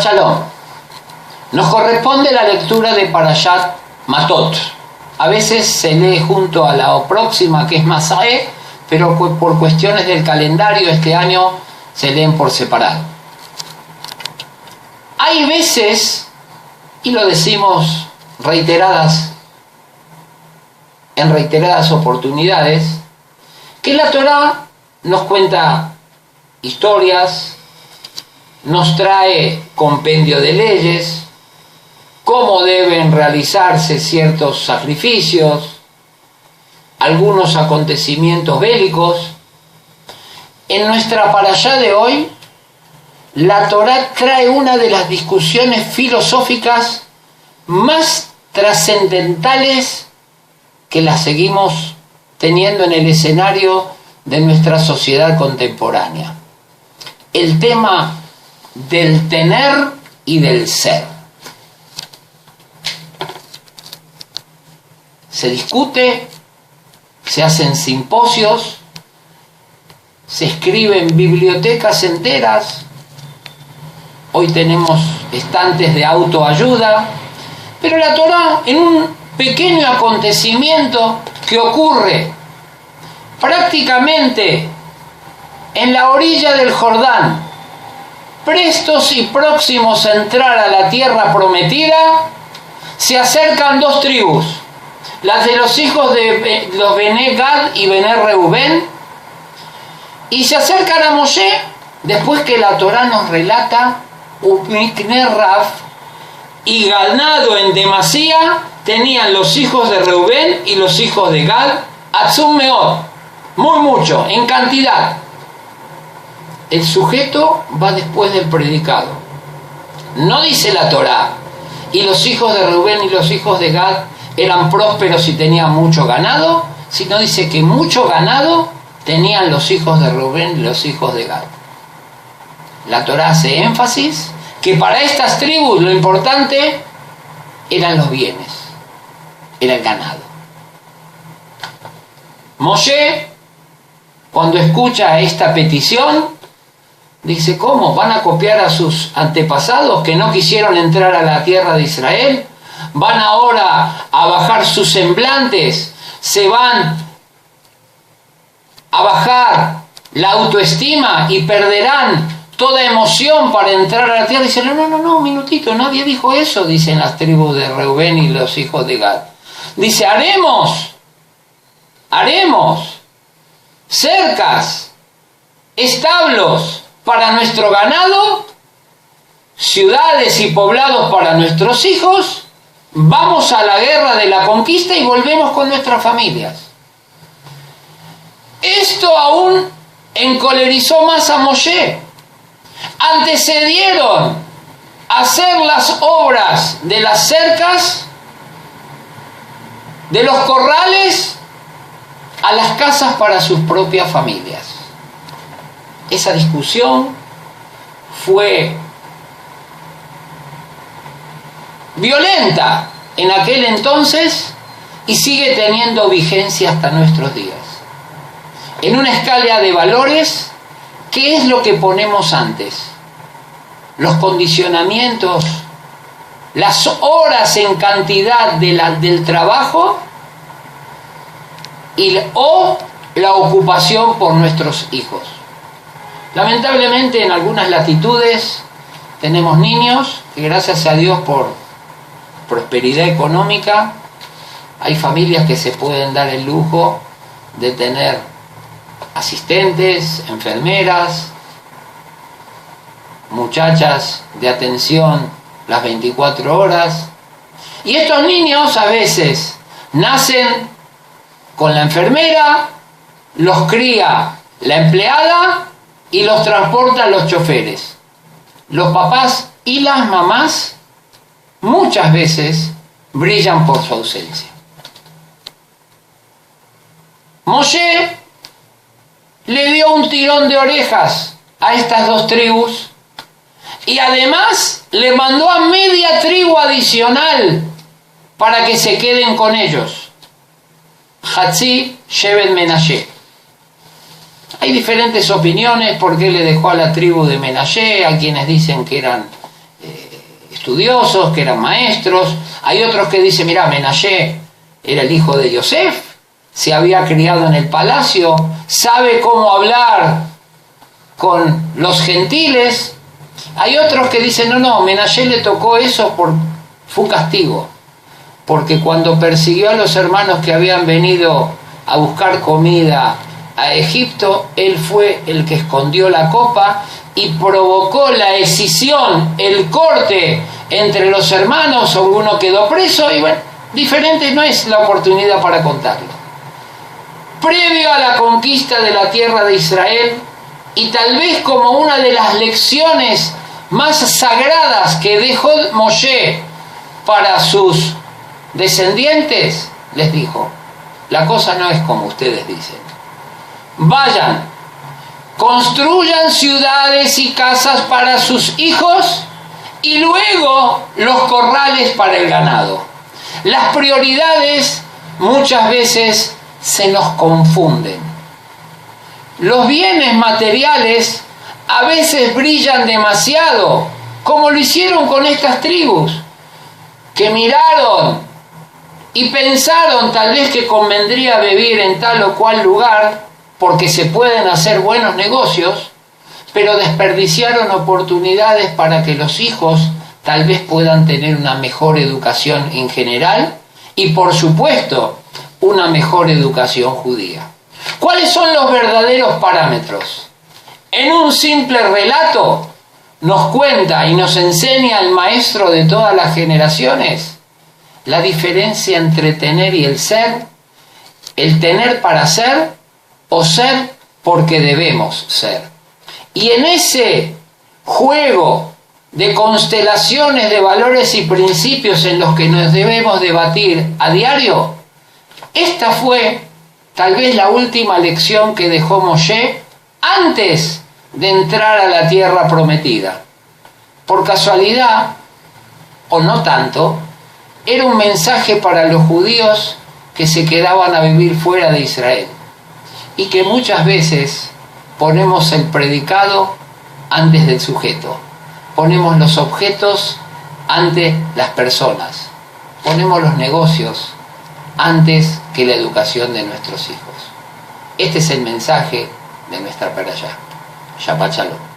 Shalom. Nos corresponde la lectura de Parashat Matot. A veces se lee junto a la próxima, que es Masaé, pero por cuestiones del calendario este año se leen por separado. Hay veces, y lo decimos en reiteradas oportunidades, que la Torá nos cuenta historias, nos trae compendio de leyes, cómo deben realizarse ciertos sacrificios, algunos acontecimientos bélicos. En nuestra parashá de hoy, la Torá trae una de las discusiones filosóficas más trascendentales que las seguimos teniendo en el escenario de nuestra sociedad contemporánea. El tema del tener y del ser. Se discute, se hacen simposios, se escriben bibliotecas enteras. Hoy tenemos estantes de autoayuda, pero la Torá, en un pequeño acontecimiento que ocurre prácticamente en la orilla del Jordán, prestos y próximos a entrar a la tierra prometida, se acercan dos tribus, las de los hijos de los Bené Gad y Bené Reubén, y se acercan a Moshe después que la Torá nos relata Umikne Raf, y ganado en demasía tenían los hijos de Reubén y los hijos de Gad, Atzum Meod, muy mucho, en cantidad. El sujeto va después del predicado. No dice la Torá, y los hijos de Reubén y los hijos de Gad eran prósperos y tenían mucho ganado, sino dice que mucho ganado tenían los hijos de Reubén y los hijos de Gad. La Torá hace énfasis que para estas tribus lo importante eran los bienes, era el ganado. Moshe, cuando escucha esta petición, dice: ¿cómo? ¿Van a copiar a sus antepasados que no quisieron entrar a la tierra de Israel? ¿Van ahora a bajar sus semblantes? ¿Se van a bajar la autoestima y perderán toda emoción para entrar a la tierra? Dice: no, un minutito, nadie dijo eso, dicen las tribus de Reubén y los hijos de Gad. Dice: haremos cercas, establos para nuestro ganado, ciudades y poblados para nuestros hijos, vamos a la guerra de la conquista y volvemos con nuestras familias. Esto aún encolerizó más a Moshe. Antecedieron a hacer las obras de las cercas, de los corrales, a las casas para sus propias familias. Esa discusión fue violenta en aquel entonces y sigue teniendo vigencia hasta nuestros días. En una escala de valores, ¿qué es lo que ponemos antes? Los condicionamientos, las horas en cantidad del trabajo o la ocupación por nuestros hijos. Lamentablemente en algunas latitudes tenemos niños que, gracias a Dios por prosperidad económica, hay familias que se pueden dar el lujo de tener asistentes, enfermeras, muchachas de atención las 24 horas. Y estos niños a veces nacen con la enfermera, los cría la empleada y los transportan los choferes. Los papás y las mamás muchas veces brillan por su ausencia. Moshe le dio un tirón de orejas a estas dos tribus y además le mandó a media tribu adicional para que se queden con ellos. Hatzi Shevet Menashe. Hay diferentes opiniones por qué le dejó a la tribu de Menashe. Hay quienes dicen que eran estudiosos, que eran maestros. Hay otros que dicen, mirá, Menashe era el hijo de Yosef, se había criado en el palacio, sabe cómo hablar con los gentiles. Hay otros que dicen, no, Menashe le tocó eso, fue un castigo, porque cuando persiguió a los hermanos que habían venido a buscar comida a Egipto, él fue el que escondió la copa y provocó la escisión, el corte entre los hermanos. Uno quedó preso y bueno, diferente no es la oportunidad para contarlo. Previo a la conquista de la tierra de Israel, y tal vez como una de las lecciones más sagradas que dejó Moshe para sus descendientes, les dijo, la cosa no es como ustedes dicen. Vayan, construyan ciudades y casas para sus hijos y luego los corrales para el ganado. Las prioridades muchas veces se nos confunden. Los bienes materiales a veces brillan demasiado, como lo hicieron con estas tribus, que miraron y pensaron tal vez que convendría vivir en tal o cual lugar porque se pueden hacer buenos negocios, pero desperdiciaron oportunidades para que los hijos tal vez puedan tener una mejor educación en general y, por supuesto, una mejor educación judía. ¿Cuáles son los verdaderos parámetros? En un simple relato nos cuenta y nos enseña el maestro de todas las generaciones la diferencia entre tener y el ser, el tener para ser o ser porque debemos ser. Y en ese juego de constelaciones de valores y principios en los que nos debemos debatir a diario, esta fue tal vez la última lección que dejó Moshe antes de entrar a la tierra prometida. Por casualidad, o no tanto, era un mensaje para los judíos que se quedaban a vivir fuera de Israel y que muchas veces ponemos el predicado antes del sujeto, ponemos los objetos ante las personas, ponemos los negocios antes que la educación de nuestros hijos. Este es el mensaje de nuestra perashá. Shabbat Shalom.